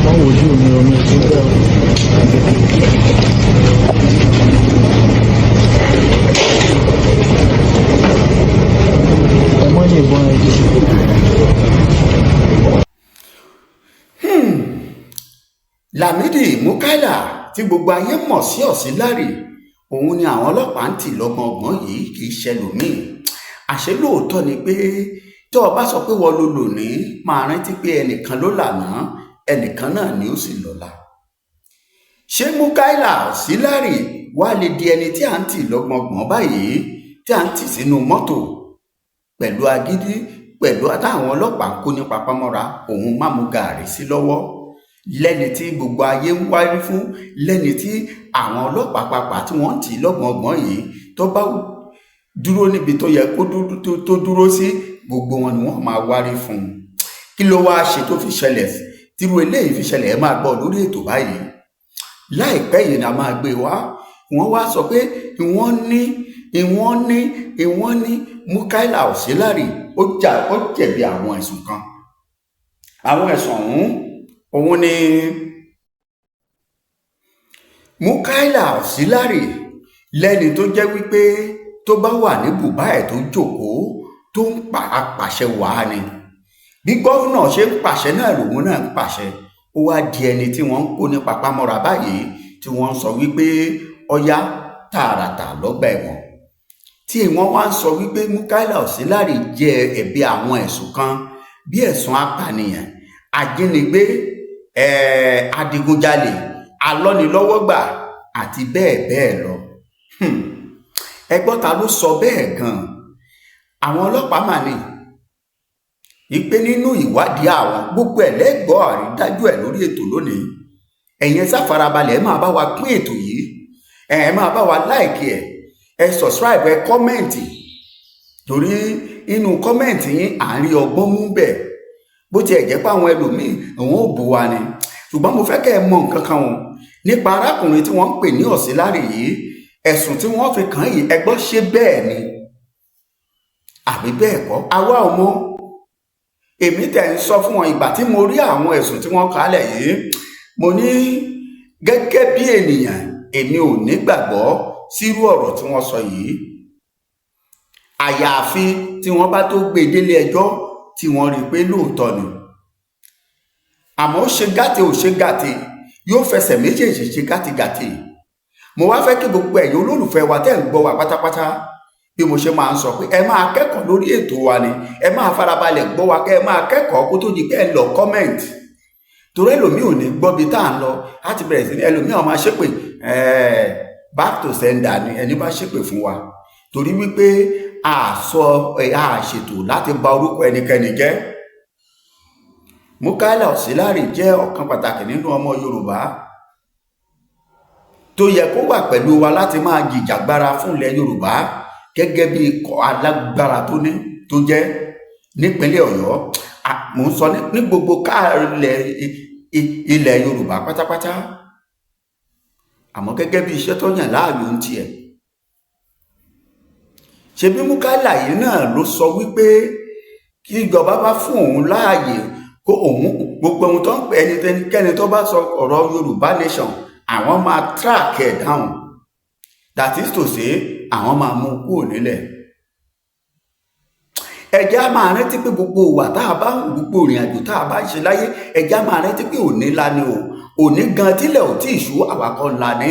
Báwo ojú mi omi tó bẹ́ẹ̀ ẹ mọ́ yìnbọn ẹ̀jẹ̀. Lámìdí Mukaila tí gbogbo ayé mọ̀ sí Ọ̀sìnlárì òun ni àwọn ọlọ́pàá ń tì lọ́gbọ̀ngbọ̀n yìí kì í ṣẹlòmíì. àṣé lóòótọ́ ni pé tó o bá sọ pé wọ́n ló lò ní máa rántí pé ẹnìkan ló lànà ẹnìkan náà ni ó sì lọ́la. ṣé Mukaila Ọ̀sìnlárì wá lè di ẹni tí à ń tì lọ́gbọ̀ngbọ̀n báyìí tí à ń tì sínú mọ́tò pẹ̀lú agídí pẹ̀lú àtàwọn ọlọ́pàá ń kó ní papámọ́ra òun má mú gààrí sí lọ́wọ́ lẹ́ni tí gbogbo ayé ń wárí fún lẹ́ni tí àwọn ọlọ́pàá pàápàá tí wọ́n ń tì lọ́gbọ̀ngbọ̀n yìí tó bá dúró níbi tó yẹ kó tó dúró sí gbogbo wọn ni wọ́n máa wárí fún un. kí ló wáá ṣe tó fi ṣẹlẹ̀ tírú eléyìí fi ṣẹlẹ̀ ẹ máa gbọ́ lórí ètò báyìí. láìpẹ́ yìí ni a máa gbé wá wọ́n wá sọ pé ìwọ́n ní Mukaila Ọ̀sìnlárì ó jẹ̀bi àwọn ẹ̀sùn kan. àwọn ẹ̀sùn òun ni Mukaila Ọ̀sìnlárì lẹ́ni tó jẹ́ wípé tó bá wà ní bùbá ẹ̀ tó jókòó tó ń pàṣẹ wàá ni bí gọ́vùnà ṣe ń pàṣẹ náà lòun náà ń pàṣẹ. ó wá di ẹni tí wọ́n ń kó ní papámọ́ra báyìí tí wọ́n ń sọ wípé ọ̀yá tààràtà lọ́gbà ẹ̀wọ̀n tí wọ́n wá ń sọ wípé Mukaila Ọ̀sìnlárì jẹ ẹ̀bi àwọn ẹ̀sùn kan bí ẹ̀sùn apànìyàn ajínigbé adigunjalè alọ́nilọ́wọ́gbà àti bẹ́ẹ̀ bẹ́ẹ̀ lọ. ẹ gbọ́ ta ló sọ bẹ́ẹ̀ gan-an? àwọn ọlọ́pàá mà ní ìpè nínú ìwádìí àwọn gbogbo ẹ̀ lẹ́gbọ́ àrídájú ẹ̀ lórí ètò lónìí. ẹ̀yin sáfarabalẹ̀ ẹ máa bá wa pín ètò yìí ẹ máa bá wa láìkì ẹ subscribe ẹ kọ́mẹ̀ǹtì torí inú kọ́mẹ̀ǹtì yín à ń rí ọgbọ́n mú bẹ́ẹ̀ bó tiẹ̀ jẹ́ pé àwọn ẹlòmíì àwọn ò bù wa ni ṣùgbọ́n mo fẹ́ kẹ́ ẹ mọ nǹkan kan wọn nípa arákùnrin tí wọ́n ń pè ní Ọ̀sìnlárì yìí ẹ̀sùn tí wọ́n fi kàn yìí ẹ gbọ́ ṣé bẹ́ẹ̀ ni àbí bẹ́ẹ̀ kọ́ àwa ò mọ̀. èmi tẹ̀ ń sọ fún wọn ìgbà tí mo rí àwọn ẹ̀sùn tí wọ́n kálẹ̀ yìí mo ní gẹ́gẹ́ bí ènìyàn èmi ò ní gbàgbọ́ sírú ọ̀rọ̀ tí wọ́n sọ yìí àyàfi tí wọ́n bá tó gbé délé ẹjọ́ tí wọ́n rí i pé lóòótọ́ ni. àmọ́ ó ṣe gàtè ò ṣe gàtè yóò fẹsẹ̀ méjèèjì ṣe gàtìgàtì. mo wá fẹ́ kí gbogbo ẹ̀yin olólùfẹ́ wa tẹ́ ń gbọ́ wa pátápátá bí mo ṣe máa ń sọ pé ẹ máa kẹ́kọ̀ọ́ lórí ètò wa ni ẹ máa farabalẹ̀ gbọ́ wa kẹ́ ẹ máa kẹ́kọ̀ọ́ kó tó di pé ẹ lọ kọ́mẹ̀ǹtì torí ẹlòmíì ò ní gbọ́ bí tá à ń lọ láti bẹ̀rẹ̀ sí ní ẹlòmíì ó máa ṣépè back to sender ni ẹni bá ṣépè fún wa torí wípé àṣètò láti bà orúkọ ẹnikẹ́ni jẹ́. Mukaila Ọ̀sìnlárì jẹ́ ọ̀kan pàtàkì nínú ọmọ Yorùbá tó yẹ kó wà pẹ̀lú wa láti máa jìjàgbara fún ilẹ̀ Yorùbá gẹ́gẹ́ bí ikọ̀ alágbára tó jẹ́ nípínlẹ̀ Ọ̀yọ́ mò ń sọ ní gbogbo káàlẹ̀ ilẹ̀ Yorùbá pátápátá àmọ́ gẹ́gẹ́ bí iṣẹ́ tó yàn láàyò ń tiẹ̀. ṣebí Mukaila yìí náà ló sọ wípé kí ìjọba bá fún òun láàyè kó òun gbogbo ohun tó ń pè ẹnikẹ́ni tó bá sọ ọ̀rọ̀ Yorùbá nation àwọn máa track ẹ̀ down that is to say àwọn máa mú kúrò nílẹ̀. ẹjẹ́ á máa rántí pé gbogbo ìwà tá a bá ń gbogbo ìrìn àjò tá a bá ń ṣe láyé ẹjẹ́ á máa rántí pé òní ńlá ni o òní gan tílẹ̀ ò tí ì ṣú àwàkọ́ ńlá ní.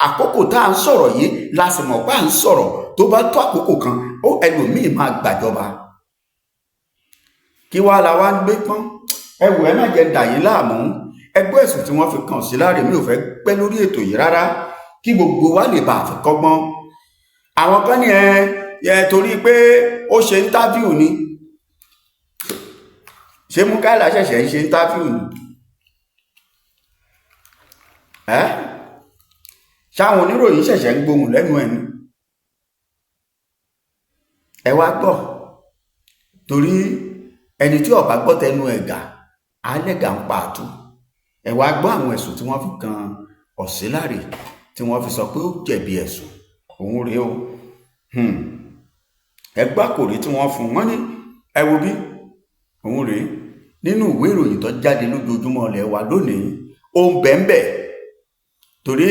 àkókò tá à ń sọ̀rọ̀ yìí la sì mọ̀ pé à ń sọ̀rọ̀ tó bá tó àkókò kan ó ẹlòmíì máa gbàjọba. kí wàá la wá ń gbé pọ́n ẹ wò ẹ má jẹ́ dà yín láàmú ẹgbẹ́ ẹ̀sùn tí wọ́n fi kàn Ọ̀sìnlárì mi ò fẹ́ pẹ́ lórí ètò yìí rárá kí gbogbo wa lè bá àfikọ́gbọ́n. àwọn kan ní ẹ torí pé ó ṣe íńtáfíù ni ṣé Mukaila ṣẹ̀ṣẹ̀ ń ṣe íńtáfíù ni ṣáwọn oníròyìn ṣẹ̀ṣẹ̀ ń gbóhùn lẹ́nu ẹ̀ ni ẹ wá gbọ́ torí ẹni tí ó bá gbọ́ tẹnu ẹ̀gà alẹ́gà ń pa àtú ẹ wá gbọ́ àwọn ẹ̀sùn tí wọ́n fi kan Ọ̀sìnlárì tí wọ́n fi sọ pé ó jẹ̀bi ẹ̀sùn òun rèé o. ẹgbà kò rí tí wọ́n fún wọn ní ẹ wo bí òun rèé nínú ìwé ìròyìn tó jáde lójoojúmọ́ ilẹ̀ wa lónìí ó ń bẹ́ẹ̀ torí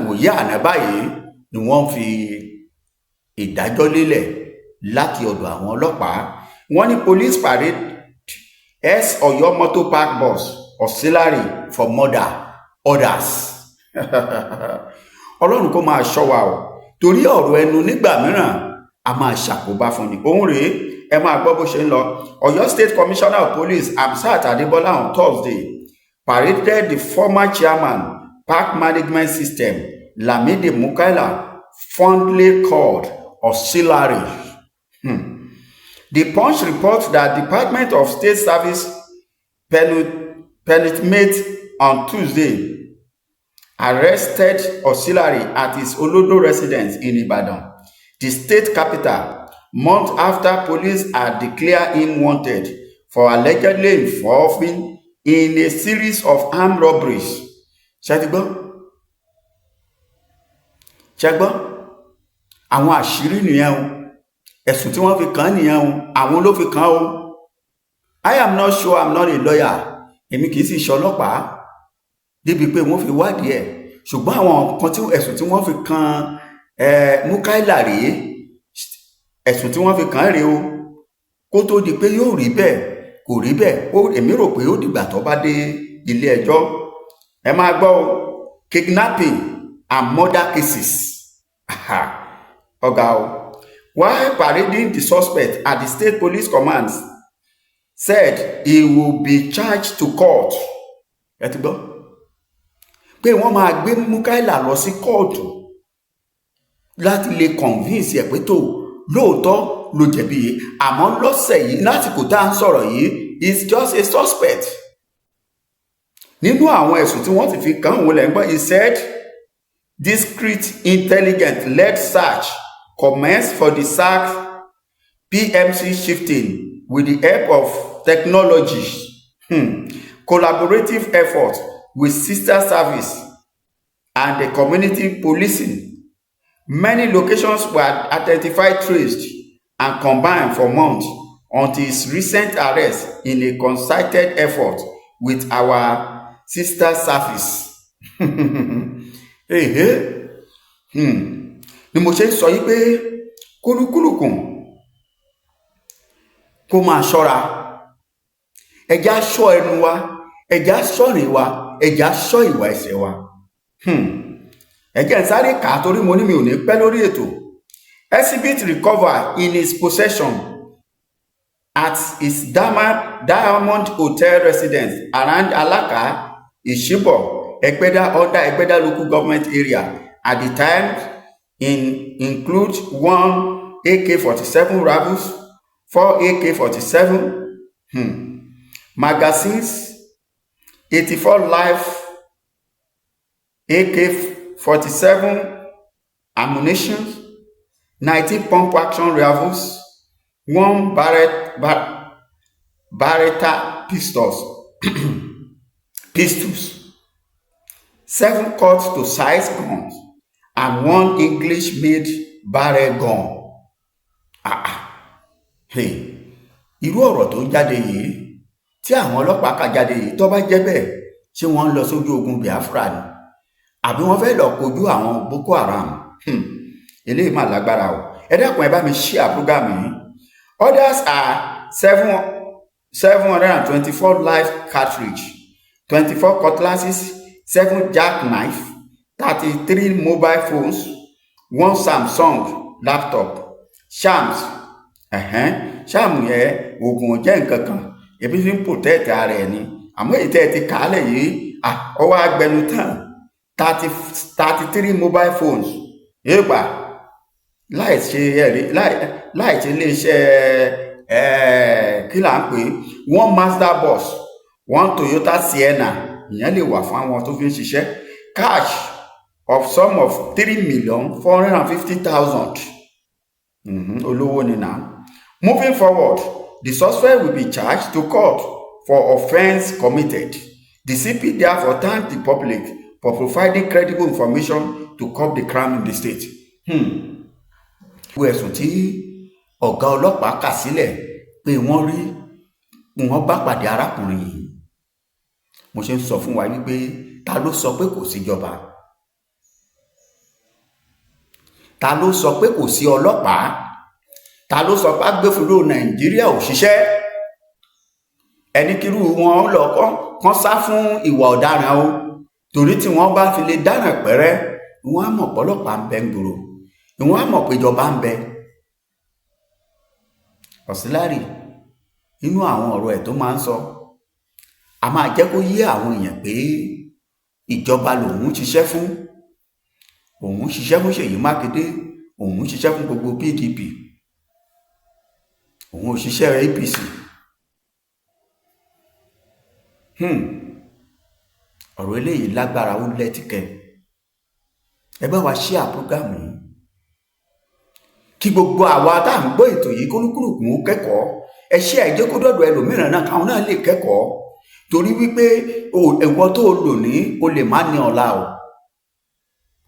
wòye àná báyìí ni wọ́n fi ìdájọ́ lélẹ̀ láti ọ̀dọ̀ àwọn ọlọ́pàá. Wọ́n ní police parade Ọ̀yọ́ motor park bus auxiliary for murder orders. Ọlọ́run kó máa ṣọ́ wa o torí ọ̀rọ̀ ẹnu nígbà mìíràn a máa ṣàkóbá fún ni. Òun rèé ẹ máa gbọ́ bó ṣe ń lọ. Ọ̀yọ́ State Commissioner of Police Hamzat Adébọ́lá on Thursday paraded the former chairman Park Management System Lamidi Mukaila, fondly called auxiliary. The Punch reports that Department of State Service penultimate on Tuesday arrested auxiliary at his Olodo residence in Ibadan, the state capital, months after police had declared him wanted for allegedly involving in a series of armed robberies. Ṣẹ́gbọ́n àwọn àṣírí nìyẹn o, ẹ̀sùn tí wọ́n fi kàn nìyẹn o, àwọn ló fi kàn o. I am not sure, I'm not a lawyer, èmi kìí sì ṣọlọ́pàá débi pé wọ́n fi wádìí ẹ̀, ṣùgbọ́n àwọn kan tí ẹ̀sùn tí wọ́n fi kàn Mukaila rèé, ẹ̀sùn tí wọ́n fi kàn rèé o, kó tó di pé yóò rí bẹ́ẹ̀ kò rí bẹ́ẹ̀, èmi rò pé ó dìgbà tó bá dé ilé ẹjọ́. Ẹ máa gbọ́ o, kidnapping and murder cases. Ọ̀gá o. While parading the suspect at the state police command said he will be charged to court. Ẹ ti gbọ́ pé wọ́n máa gbé Mukaila lọ sí kóòtù láti lè convince ẹ̀ pé tó lóòótọ́ ló jẹ̀bi yìí, àmọ́ lọ́sẹ̀ yìí lásìkò tá à ń sọ̀rọ̀ yìí is just a suspect. Nínú àwọn ẹ̀sùn tí wọ́n ti fi kàn wọ́n lẹ́gbọ́n, he said discreet intelligence-led search commenced for the sack PMC shifting with the help of technology, collaborative effort with sister service and the community policing. Many locations were identified, traced, and combined for months until his recent arrest in a concerted effort with our sister service. Ni mo ṣe ń sọ yí pé kúlùkùn kó máa ṣọ́ra, ẹjá ṣọ́ ẹnu wa, ẹjá ṣọ́rìn wa, ẹjá ṣọ́ ìwà ẹ̀ṣẹ̀ wa. Ẹjẹ́ ń sáré kà á torí mo ní mi ò ní pẹ́ lórí ètò. Exhibit recover in his possession at his Diamond Hotel residence around Alaka, Ishibo, Egbeda, under Egbeda local government area at the time include 1 AK-47 rifles, 4 AK-47 magazines, 84 live AK-47 ammunition, 19 pump action rifles, 1 Beretta pistols, 7 cut to size guns, and 1 English-made barrel gun. Irú ọ̀rọ̀ tó ń jáde yìí tí àwọn ọlọ́pàá kà jáde yìí tó bá jẹ́ bẹ́ẹ̀, ṣé wọ́n ń lọ sójú ogun Biafra ni àbí wọ́n fẹ́ lọ kojú àwọn Boko Haram? Eléyìí mà lágbára o. Ẹ dákun ẹ bá mi share program yìí. Others are 724 live cartridge, 24 cutlasses, 7 jackknife, 33 mobile phones, 1 Samsung laptop, shams. Ṣáàmù yẹn oògùn jẹ́ nǹkan kan, ebi fi ń protect ara ẹ̀ ni, àmọ́ èyí tẹ́ ẹ ti kàálẹ̀ yìí ọwọ́ agbẹnu tán 33 mobile phones yéèpà láì ṣe iléeṣẹ́ kí là ń pè 1 Mazda bus, 1 Toyota Sienna, ìyẹn lè wà fún àwọn tó fi ń ṣiṣẹ́, cash of sum of 3,450,000. Olówó ni náà. Moving forward, the suspect will be charged to court for offence committed. The CP therefore thanked the public for providing credible information to curb the crime in the state. Ẹ̀sùn tí ọ̀gá ọlọ́pàá kà sílẹ̀ pé wọ́n bá pàdé arákùnrin yìí. Mo ṣe ń sọ fún wa wípé ta ló sọ pé kò síjọba? Ta ló sọ pé kò sí ọlọ́pàá? Ta ló sọ pé agbófinró Nàìjíríà ò ṣiṣẹ́? Ẹni kírú wọn lọ kán sá fún ìwà ọ̀daràn o, torí tí wọ́n bá fi lè dáràn pẹ́rẹ́ wọ́n á mọ̀ pọ́lọ́pàá ń bẹ ń gbòòrò, wọ́n á mọ̀ pé ìjọba ń bẹ. Ọ̀sílárì nínú àwọn ọ̀rọ̀ ẹ̀ tó máa ń sọ, a máa jẹ́ kó yé àwọn èèyàn pé ìjọba lòun ṣiṣẹ́ fún, òun ṣiṣẹ́ fún Ṣèyí Mákindé, òun ṣiṣẹ́ fún gbogbo PDP, òun ò ṣiṣẹ́ APC. Ọ̀rọ̀ eléyìí lágbára, ó lẹ́tìkẹ́. Ẹ bá wa ṣí àpúrógámù yìí kí gbogbo àwa tá à ń gbọ́ ètò yìí kólúkúlùkù ó kẹ́kọ̀ọ́. Ẹ ṣí àìjẹ́ kó dọ̀dọ̀ ẹlòmíràn náà káwọn náà lè kẹ́kọ̀ọ́, torí wípé ẹ̀wọ́ tó lò ní o lè má ní ọ̀la o.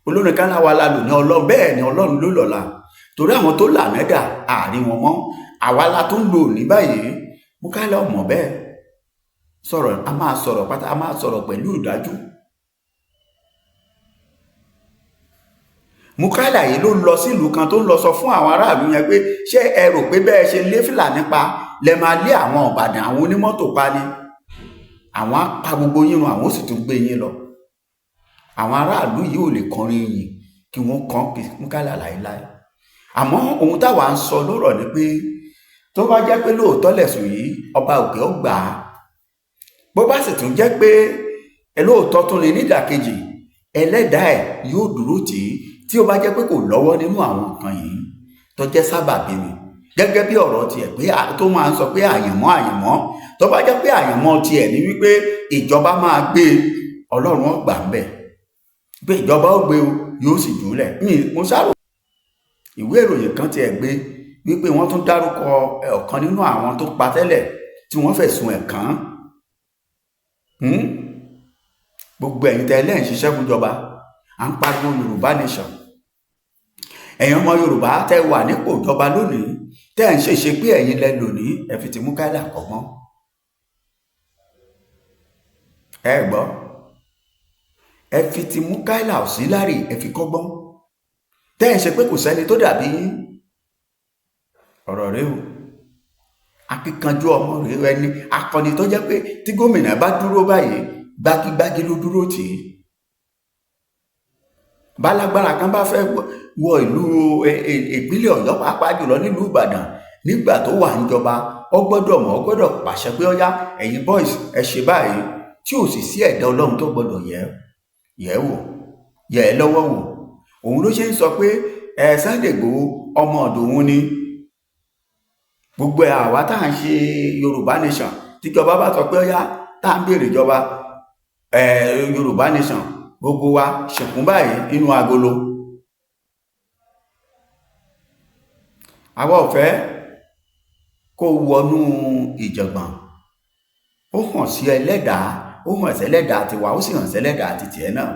Olórin kan láwa la lò ní Ọlọ́run, bẹ́ẹ̀ ni Ọlọ́run ló lọ́la, torí àwọn tó là mẹ́dà àárín wọn mọ́, àwa la tó ń lò ní báyìí. Múkáílà ọmọ bẹ́ẹ̀ sọ̀rọ̀, a máa sọ̀rọ̀ pátá, a máa sọ̀rọ̀ pẹ̀lú ìdájú. Múkáílà yìí ló lọ sílùú kan tó ń lọ sọ fún àwọn aráàlú yẹn pé ṣé ẹ rò pé bẹ́ẹ̀ ṣe lé Fúlàní pa lẹ máa lé àwọn Ìbàdàn àwọn onímọ́tò pa ni? Àwọn á pa gbogbo yín run, àwọn ó sì tún gbé yín lọ. Àwọn aráàlú yìí ò lè kọrin yìí kí wọ́n kàn Múkáílà láéláé. Àmọ́ ohun táwa ń sọ lọ́rọ̀ ni pé tó bá jẹ́ pé lóòótọ́ lẹ̀sùn yìí ọba òkè ó gbà á, bó bá sì tún jẹ́ pé lóòótọ́ tún ní nídàkejì, ẹlẹ́dàá ẹ̀ yóò dúró tì í tí ó bá jẹ́ pé kò lọ́wọ́ nínú àwọn nǹkan yìí tó jẹ́ sábàbí ni. Gẹ́gẹ́ bí ọ̀rọ̀ tiẹ̀ pé tó máa ń sọ pé àyànmọ́, tó bá jẹ́ pé àyànmọ́ tiẹ̀ ní wípé ìjọba máa gbé Ọlọ́run ó gbà ń bẹ̀, pé ìjọba ó gbé o yóò sì jùlẹ̀. Mo sáró ìwé ìròyìn kan tiẹ̀ gbé wípé wọ́n tún dárúkọ ọ̀kan nínú àwọn tó pa tẹ́lẹ̀ tí wọ́n fẹ̀sùn ẹ̀ kàn án. Gbogbo ẹ̀yin tẹ́ lẹ́ ń ṣiṣẹ́ fún ìjọba, à ń pariwo Yorùbá nation. Ẹ̀yin ọmọ Yorùbá tẹ́ wà nípò ìjọba lónìí, tẹ́ ń ṣèṣe pé ẹ̀yin lẹ lónìí, ẹ fi ti Múkáílà kọ́gbọ́n. Ẹ gbọ́, ẹ fi ti Múkáílà Ọ̀sílárì ẹ fi kọ́gbọ́n. Tẹ́ ń ṣe pé kò sẹ́ni tó dàbí yín. Ọ̀rọ̀ rẹ o, akíkanjú ọmọ rẹ ẹni akọni tó jẹ́ pé tí gómìnà bá dúró báyìí gbágígbágí ló dúró tì í. Bálágbára kan bá fẹ́ wọ ìlú ìpínlẹ̀ Ọ̀yọ́ pàápàá jùlọ nílùú Ìbàdàn nígbà tó wà níjọba, ó gbọ́dọ̀ pàṣẹ pé ó yá ẹ̀yin boys ẹ ṣe báyìí, tí ò sì sí ẹ̀dá Ọlọ́run tó gbọ́dọ̀ yẹ̀ wò, yẹ̀ ẹ́ lọ́wọ́ wò. Òun ló ṣe ń sọ pé Sunday Igboho ọmọ ọ̀dọ̀ òun ni. Gbogbo àwa tá à ń ṣe Yorùbá nation, tíjọba bá sọ pé ó yá tá à ń béèrè ìjọba Yorùbá nation, gbogbo wa ṣẹ̀kún báyìí nínú agolo. Àwa ò fẹ́ kó wọnú ìjọ̀gbọ̀n. Ó hàn sí ẹlẹ́dàá, ó hàn sí ẹlẹ́dàá tiwa, ó sì hàn sí ẹlẹ́dàá ti tiẹ̀ náà.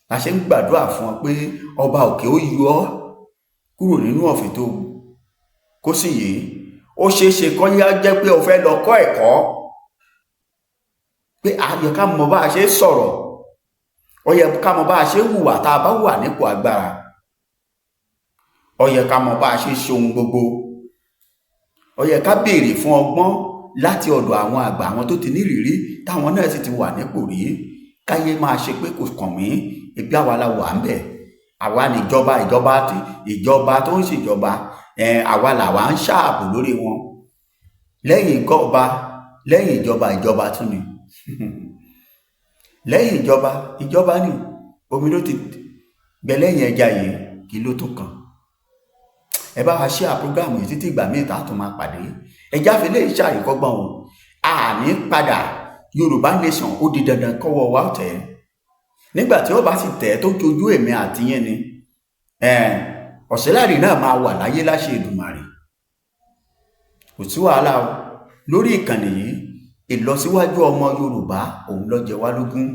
La ṣe ń gbàdúrà fún ọ pé ọba òkè ó yọ ọ́ kúrò nínú ọ̀fìn tó kó sì yìí. Ó ṣeéṣe kọ́ yá jẹ́ pé o fẹ́ lọ kọ́ ẹ̀kọ́, pé a yẹ ká mọ bá a ṣe sọ̀rọ̀, ó yẹ ká mọ bá a ṣe hùwà tá a bá wà nípò agbára, ó yẹ ká mọ bá a ṣe ṣe ohun gbogbo, ó yẹ ká béèrè fún ọgbọ́n láti ọ̀dọ̀ àwọn àgbà, àwọn tó ti nírìírí táwọn náà sì ti wà nípò rí. Káyé máa ṣe pé kò kàn mí, ebi àwa la wà ń bẹ̀, àwa ní ìjọba tó ń ṣèjọba, àwa làwa ń ṣààbò lórí wọn. Lẹ́yìn ìjọba tún ni. Lẹ́yìn ìjọba ni omi ló ti gbẹ lẹ́yìn ẹja yìí, kí ló tó kàn? Ẹ bá wa ṣe àpúrógámù yìí títí ìgbà míì tá a tún máa pàdé. Ẹja fi lè ṣàríkọ́gbọ́n o. Àní padà Yorùbá nation ó di dandan kọ́wọ́ wa tẹ̀. Nígbà tí ó bá sì tẹ̀ tó jojú èmi àti yẹn ni, Ọ̀sílárì náà máa wà láyé láṣẹ Èdùmàrè. Kò sí wàhálà o. Lórí ìkànnì yìí, ìlọsíwájú ọmọ Yorùbá òun ló jẹ wá lógún.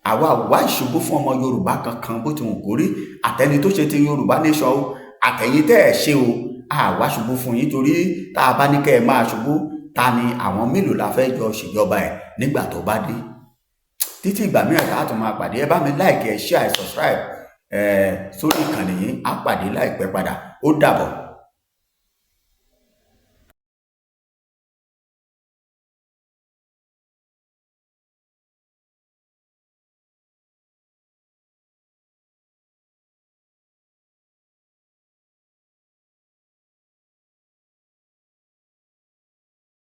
Àwa wá ìṣubú fún ọmọ Yorùbá kankan bó ti wù kó rí, àtẹni tó ṣe ti Yorùbá nation o, àtẹ̀yìn tẹ́ ẹ̀ ṣe o àwa ṣubú fún yín, torí tá a bá ní kẹ́ ẹ máa ṣubú, ta ni àwọn mélòó la fẹ́ jọ ṣèjọba ẹ̀ nígbà tó bá dé. Títí ìgbà mìíràn tá a tún máa pàdé, ẹ bá mi like, ẹ share, ẹ subscribe sórí ìkànnì yìí. Á pàdé láìpẹ́ padà. Ó dàbọ̀.